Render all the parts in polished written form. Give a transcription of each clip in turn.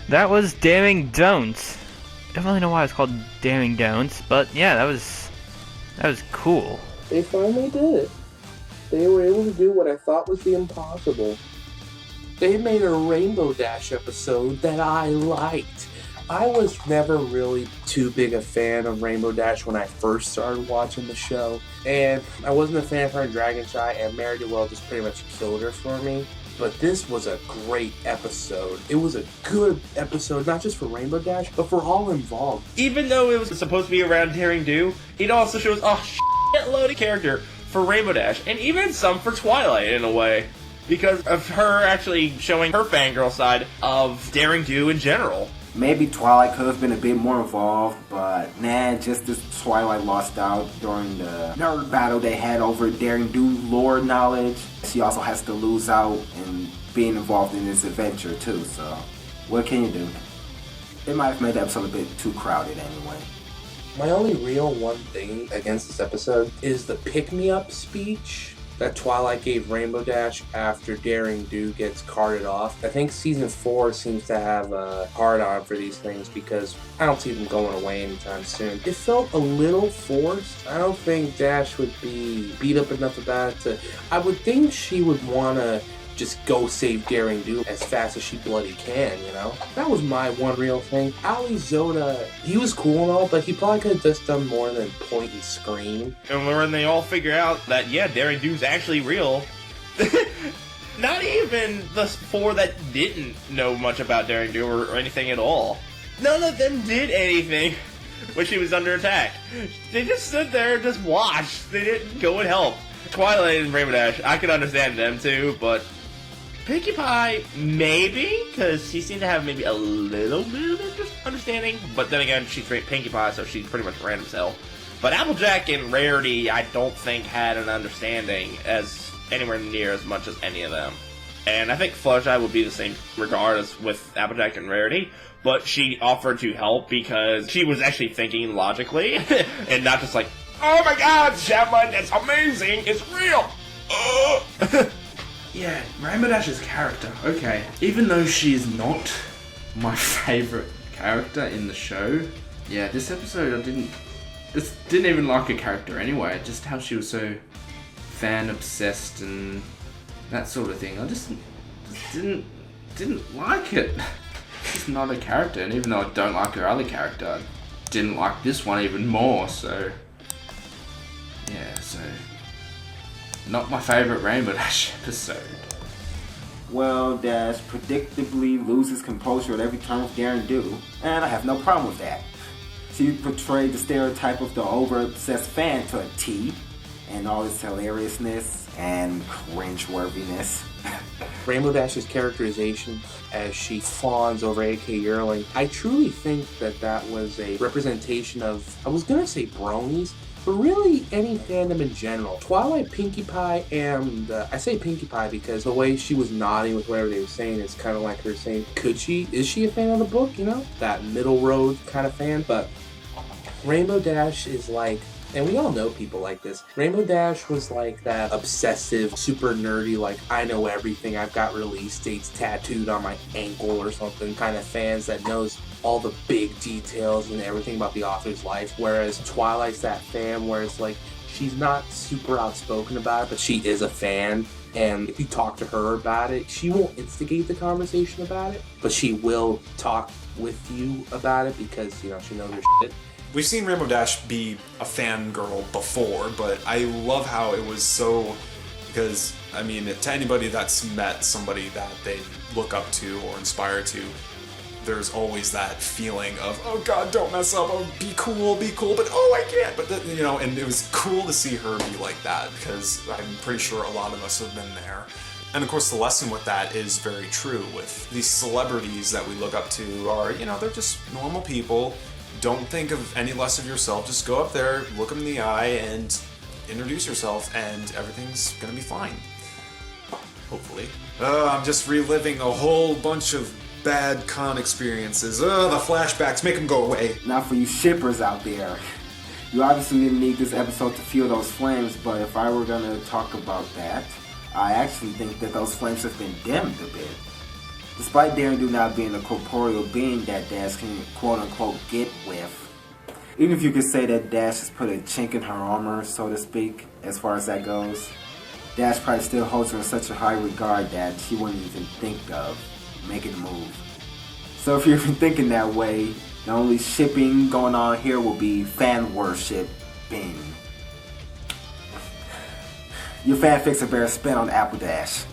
That was Daring Don'ts. I don't really know why it's called Daring Don'ts, but yeah, that was cool. They finally did it. They were able to do what I thought was the impossible. They made a Rainbow Dash episode that I liked. I was never really too big a fan of Rainbow Dash when I first started watching the show. And I wasn't a fan of her in Dragon Shy, and Mary DeWell just pretty much killed her for me. But this was a great episode. It was a good episode, not just for Rainbow Dash, but for all involved. Even though it was supposed to be around Daring Do, it also shows a shitload of character for Rainbow Dash, and even some for Twilight in a way, because of her actually showing her fangirl side of Daring Do in general. Maybe Twilight could have been a bit more involved, but just as Twilight lost out during the nerd battle they had over Daring Do lore knowledge, she also has to lose out in being involved in this adventure too, so what can you do? It might have made the episode a bit too crowded anyway. My only real one thing against this episode is the pick-me-up speech that Twilight gave Rainbow Dash after Daring Do gets carted off. I think Season 4 seems to have a hard-on for these things because I don't see them going away anytime soon. It felt a little forced. I don't think Dash would be beat up enough about it to... I would think she would want to just go save Daring Do as fast as she bloody can, you know? That was my one real thing. Ali Zoda, he was cool and all, but he probably could have just done more than point and scream. And when they all figure out that, yeah, Daring Do's actually real, not even the four that didn't know much about Daring Do or anything at all. None of them did anything when she was under attack. They just stood there and just watched. They didn't go and help. Twilight and Rainbow Dash, I could understand them too, but Pinkie Pie, maybe, because she seemed to have maybe a little bit of understanding, but then again, she's Pinkie Pie, so she's pretty much random as hell. But Applejack and Rarity, I don't think had an understanding as anywhere near as much as any of them. And I think Fluttershy would be the same regardless with Applejack and Rarity, but she offered to help because she was actually thinking logically, and not just like, oh my god, Chapman, that's amazing, it's real! Yeah, Rainbow Dash's character, okay. Even though she is not my favourite character in the show, yeah, this episode I didn't even like her character anyway, just how she was so fan-obsessed and that sort of thing. I just didn't like it. She's not a character, and even though I don't like her other character, I didn't like this one even more, so... yeah, so... not my favourite Rainbow Dash episode. Well, Dash predictably loses composure at every turn with Daring Do, and I have no problem with that. She portrayed the stereotype of the over-obsessed fan to a T, and all its hilariousness and cringe-worthiness. Rainbow Dash's characterization as she fawns over A.K. Yearling, I truly think that was a representation of, I was going to say bronies, but really any fandom in general. Twilight, Pinkie Pie, and I say Pinkie Pie because the way she was nodding with whatever they were saying is kind of like her saying, is she a fan of the book, you know? That middle road kind of fan, but Rainbow Dash is like, and we all know people like this, Rainbow Dash was like that obsessive, super nerdy, like, I know everything, I've got release dates tattooed on my ankle or something, kind of fans that knows all the big details and everything about the author's life, whereas Twilight's that fan where it's like, she's not super outspoken about it, but she is a fan, and if you talk to her about it, she won't instigate the conversation about it, but she will talk with you about it because, you know, she knows her shit. We've seen Rainbow Dash be a fangirl before, but I love how it was so, because, I mean, to anybody that's met somebody that they look up to or inspire to, there's always that feeling of, oh god, don't mess up, oh, be cool, but oh, I can't. But, you know, and it was cool to see her be like that, because I'm pretty sure a lot of us have been there. And of course the lesson with that is very true. With these celebrities that we look up to are, you know, they're just normal people. Don't think of any less of yourself, just go up there, look them in the eye, and introduce yourself, and everything's gonna be fine. Hopefully. I'm just reliving a whole bunch of bad con experiences. The flashbacks, make them go away. Now for you shippers out there, you obviously didn't need this episode to fuel those flames, but if I were gonna talk about that, I actually think that those flames have been dimmed a bit. Despite Daring Do not being a corporeal being that Dash can quote-unquote get with, even if you could say that Dash has put a chink in her armor, so to speak, as far as that goes, Dash probably still holds her in such a high regard that she wouldn't even think of making a move. So if you're even thinking that way, the only shipping going on here will be fan worshiping. Your fanfics are better spent on Apple Dash.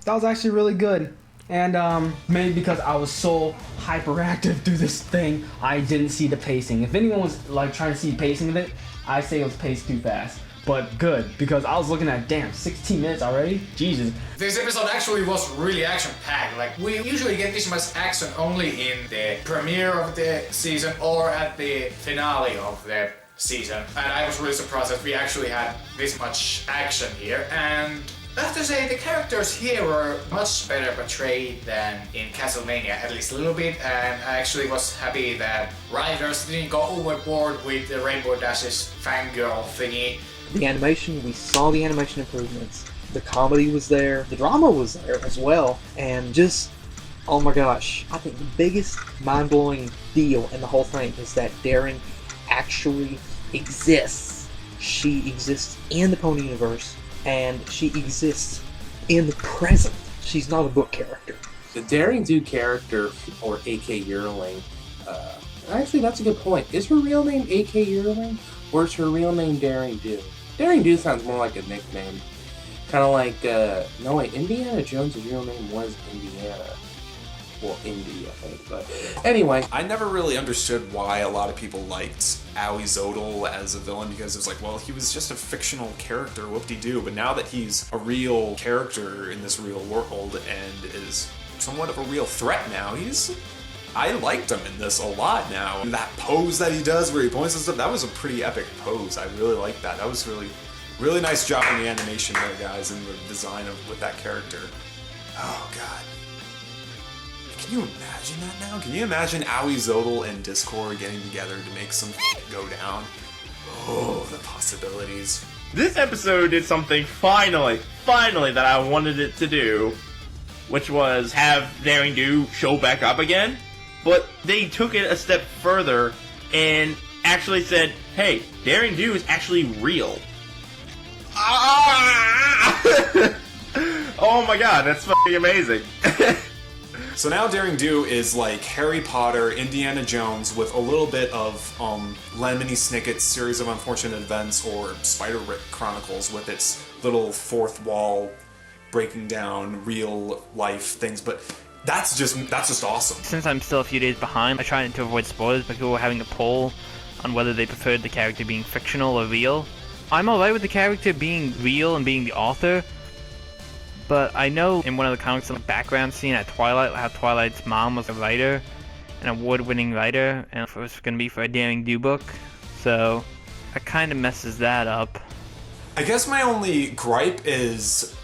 That was actually really good. And maybe because I was so hyperactive through this thing, I didn't see the pacing. If anyone was like trying to see pacing of it, I'd say it was paced too fast. But good, because I was looking at, damn, 16 minutes already? Jesus. This episode actually was really action-packed. Like, we usually get this much action only in the premiere of the season or at the finale of the season. And I was really surprised that we actually had this much action here. And I have to say, the characters here were much better portrayed than in Castlevania, at least a little bit. And I actually was happy that writers didn't go overboard with the Rainbow Dash's fangirl thingy. The animation, we saw the animation improvements. The comedy was there. The drama was there as well. And just, oh my gosh. I think the biggest mind-blowing deal in the whole thing is that Daring actually exists. She exists in the Pony universe, and she exists in the present. She's not a book character. The Daring Do character, or A.K. Yearling, actually that's a good point. Is her real name A.K. Yearling, or is her real name Daring Do? Daring Do sounds more like a nickname. Kind of like, no wait, Indiana Jones' real name was Indiana. Well, Indy, I think, but anyway. I never really understood why a lot of people liked Aoi Zodel as a villain, because it was like, well, he was just a fictional character, whoop-de-doo, but now that he's a real character in this real world and is somewhat of a real threat now, I liked him in this a lot now. That pose that he does where he points and stuff, that was a pretty epic pose. I really liked that. That was really nice job in the animation there, guys, and the design with that character. Oh, God. Can you imagine that now? Can you imagine Aoi Zodel and Discord getting together to make some go down? Oh, the possibilities. This episode did something finally that I wanted it to do, which was have Daring Do show back up again. But they took it a step further and actually said, hey, Daring Do is actually real. Oh my god, that's fucking amazing. So now Daring Do is like Harry Potter, Indiana Jones, with a little bit of Lemony Snicket's Series of Unfortunate Events or Spider-Rick Chronicles with its little fourth wall breaking down real life things, but that's just awesome. Since I'm still a few days behind, I tried to avoid spoilers, but people were having a poll on whether they preferred the character being fictional or real. I'm alright with the character being real and being the author, but I know in one of the comics in the background scene at Twilight, how Twilight's mom was a writer, an award-winning writer, and it was going to be for a Daring Do book, so that kind of messes that up. I guess my only gripe is,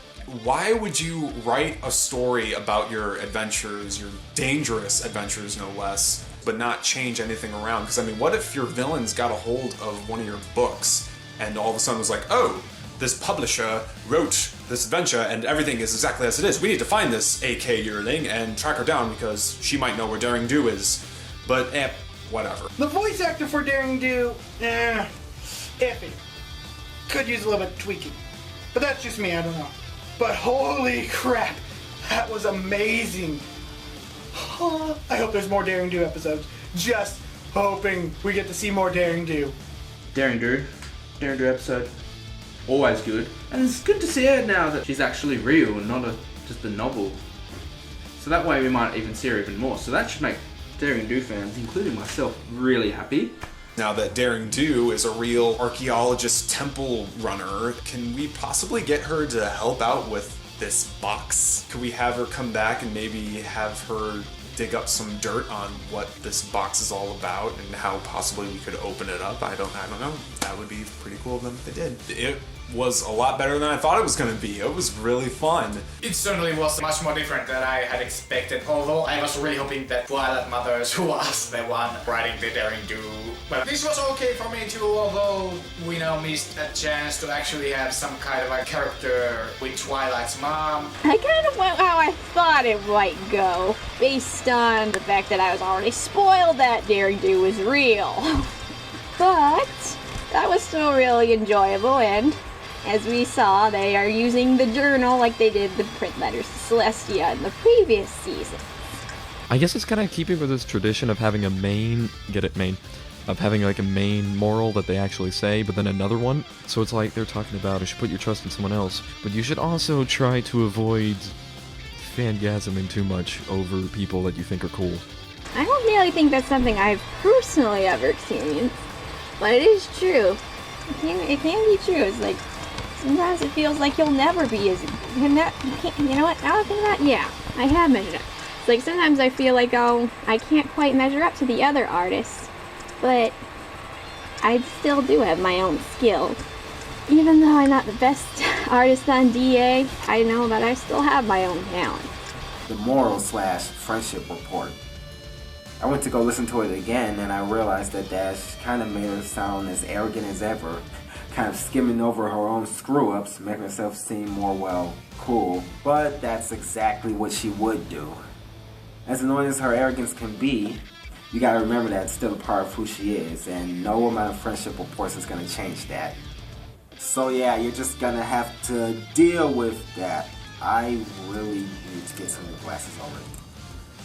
why would you write a story about your adventures, your dangerous adventures no less, but not change anything around? Because I mean, what if your villains got a hold of one of your books and all of a sudden was like, oh, this publisher wrote this adventure and everything is exactly as it is. We need to find this A.K. Yearling and track her down because she might know where Daring Do is. But, whatever. The voice actor for Daring Do, iffy. Could use a little bit of tweaking. But that's just me, I don't know. But holy crap, that was amazing. I hope there's more Daring Do episodes. Just hoping we get to see more Daring Do. Daring Do episode, always good. And it's good to see her now that she's actually real and not just a novel. So that way we might even see her even more. So that should make Daring Do fans, including myself, really happy. Now that Daring Do is a real archaeologist temple runner, can we possibly get her to help out with this box? Could we have her come back and maybe have her dig up some dirt on what this box is all about and how possibly we could open it up? I don't know. That would be pretty cool of them if they did. It was a lot better than I thought it was going to be. It was really fun. It certainly was much more different than I had expected, although I was really hoping that Twilight Mothers, who was the one writing the Daring Do But this was okay for me too, although we now missed a chance to actually have some kind of a character with Twilight's mom. I kind of went how I thought it might go, based on the fact that I was already spoiled that Daring Do was real. But that was still really enjoyable, and as we saw, they are using the journal like they did the print letters to Celestia in the previous season. I guess it's kind of keeping with this tradition of having a main, of having like a main moral that they actually say, but then another one. So it's like they're talking about, you should put your trust in someone else, but you should also try to avoid fangasming too much over people that you think are cool. I don't really think that's something I've personally ever experienced, but it is true. It can be true. It's like, sometimes it feels like you'll never be as... You know what? Now I think about it, yeah, I have measured up. It's like sometimes I feel like, oh, I can't quite measure up to the other artists, but I still do have my own skills. Even though I'm not the best artist on DA, I know that I still have my own talent. The moral/friendship report. I went to go listen to it again, and I realized that Dash kind of made her sound as arrogant as ever, kind of skimming over her own screw-ups, making herself seem more, well, cool. But that's exactly what she would do. As annoying as her arrogance can be, you gotta remember that it's still a part of who she is, and no amount of friendship reports is gonna change that. So yeah, you're just gonna have to deal with that. I really need to get some new glasses already.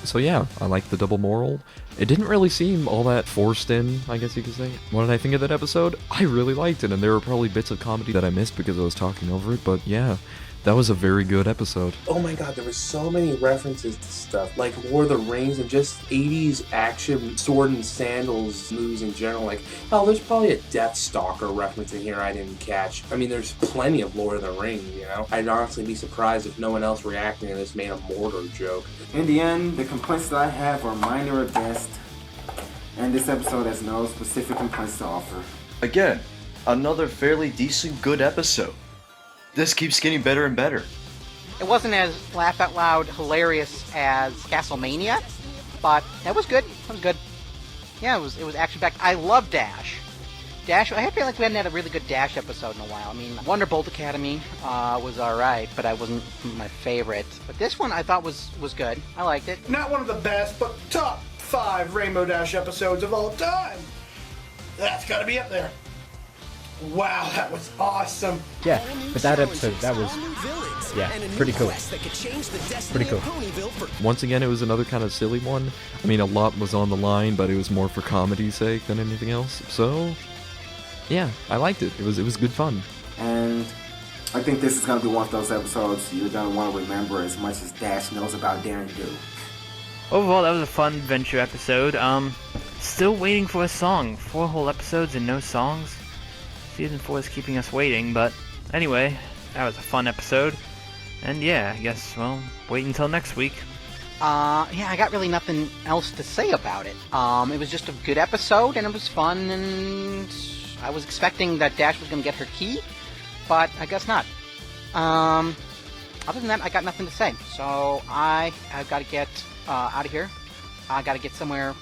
So yeah, I like the double moral. It didn't really seem all that forced in, I guess you could say. What did I think of that episode? I really liked it, and there were probably bits of comedy that I missed because I was talking over it, but yeah, that was a very good episode. Oh my god, there were so many references to stuff, like War of the Rings and just 80s action sword and sandals movies in general. Like, oh, there's probably a Death Stalker reference in here I didn't catch. I mean, there's plenty of Lord of the Rings, you know? I'd honestly be surprised if no one else reacting to this made a Mordor joke. In the end, the complaints that I have are minor at best, and this episode has no specific complaints to offer. Again, another fairly decent good episode. This keeps getting better and better. It wasn't as laugh out loud hilarious as Castlemania, but it was good. It was good. Yeah, it was action packed. I love Dash. I feel like we hadn't had a really good Dash episode in a while. I mean, Wonderbolt Academy was alright, but I wasn't my favorite. But this one I thought was good. I liked it. Not one of the best, but top 5 Rainbow Dash episodes of all time. That's gotta be up there. Wow, that was awesome. Yeah, but that episode, that was, yeah, pretty cool. Pretty cool. Once again, it was another kind of silly one. I mean, a lot was on the line, but it was more for comedy's sake than anything else. So, yeah, I liked it. It was good fun. And I think this is going to be one of those episodes you're going to want to remember as much as Dash knows about Daring Do. Overall, that was a fun adventure episode. Still waiting for a song. 4 whole episodes and no songs. Season 4 is keeping us waiting, but anyway, that was a fun episode. And yeah, I guess, well, wait until next week. Yeah, I got really nothing else to say about it. It was just a good episode, and it was fun, and I was expecting that Dash was going to get her key, but I guess not. Other than that, I got nothing to say. So I've got to get out of here. I got to get somewhere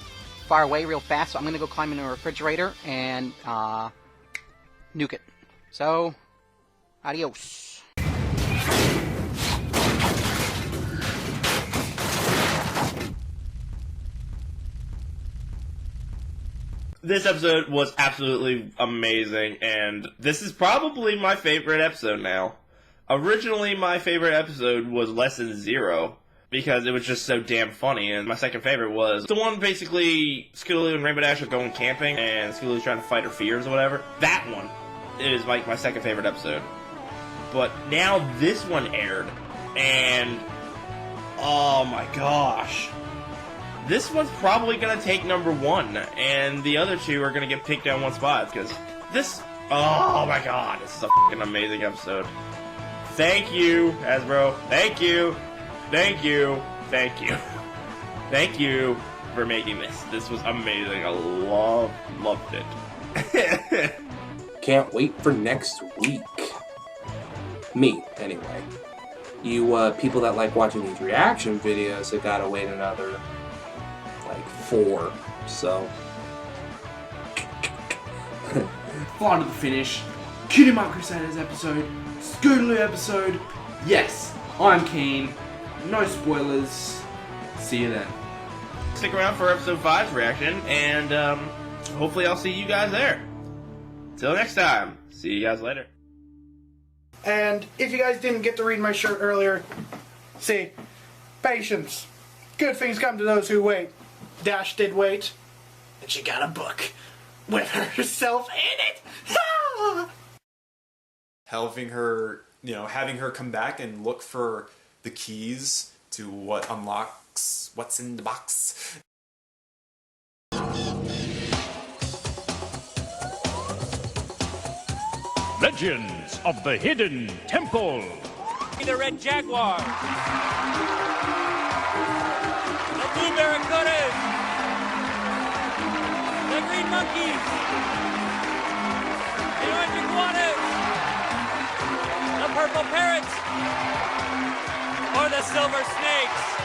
far away real fast, so I'm going to go climb in a refrigerator and nuke it. So, adios. This episode was absolutely amazing, and this is probably my favorite episode now. Originally, my favorite episode was Lesson 0, because it was just so damn funny, and my second favorite was the one basically Scootaloo and Rainbow Dash are going camping, and Scootaloo's trying to fight her fears or whatever. That one is like my second favorite episode. But now this one aired, and oh my gosh. This one's probably going to take number 1, and the other 2 are going to get picked down 1 spot, because this, oh my god, this is a fucking amazing episode. Thank you, Hasbro. Thank you. Thank you. Thank you. Thank you for making this. This was amazing. I loved it. Can't wait for next week. Me, anyway. You people that like watching these reaction videos have got to wait another, like, 4. So, fly to the finish. Cutie Mark Crusaders episode, Scootaloo episode. Yes, I'm keen. No spoilers. See you then. Stick around for episode 5's reaction, and hopefully I'll see you guys there. Till next time, see you guys later. And if you guys didn't get to read my shirt earlier, see, patience. Good things come to those who wait. Dash did wait, and she got a book with herself in it. Having her come back and look for the keys to what unlocks what's in the box. Legends of the Hidden Temple. The Red Jaguar. The Blue Barracudas. The Green Monkeys. The Orange Iguanas. The Purple Parrots. Or the Silver Snakes.